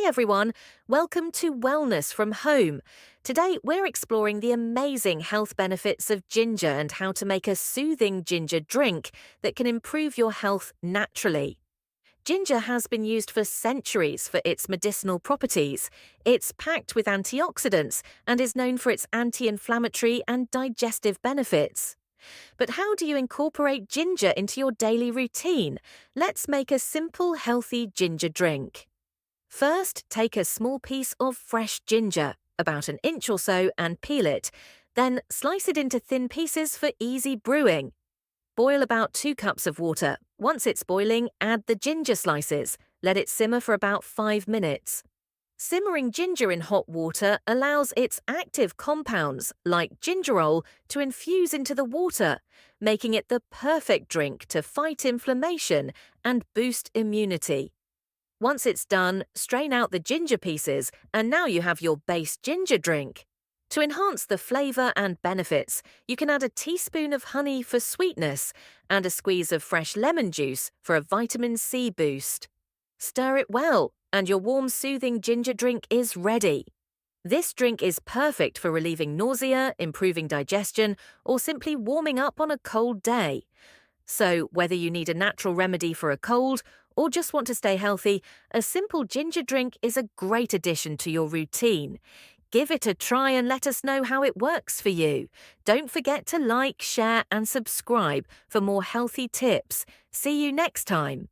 everyone, welcome to Wellness from Home. Today we're exploring the amazing health benefits of ginger and how to make a soothing ginger drink that can improve your health naturally. Ginger has been used for centuries for its medicinal properties. It's packed with antioxidants and is known for its anti-inflammatory and digestive benefits. But how do you incorporate ginger into your daily routine? Let's make a simple, healthy ginger drink. First, take a small piece of fresh ginger, about an inch or so, and peel it. Then slice it into thin pieces for easy brewing. Boil about 2 cups of water. Once it's boiling, add the ginger slices. Let it simmer for about 5 minutes. Simmering ginger in hot water allows its active compounds, like gingerol, to infuse into the water, making it the perfect drink to fight inflammation and boost immunity. Once it's done, strain out the ginger pieces, and now you have your base ginger drink. To enhance the flavor and benefits, you can add a teaspoon of honey for sweetness and a squeeze of fresh lemon juice for a vitamin C boost. Stir it well, and your warm, soothing ginger drink is ready. This drink is perfect for relieving nausea, improving digestion, or simply warming up on a cold day. So, whether you need a natural remedy for a cold or just want to stay healthy, a simple ginger drink is a great addition to your routine. Give it a try and let us know how it works for you. Don't forget to like, share, and subscribe for more healthy tips. See you next time.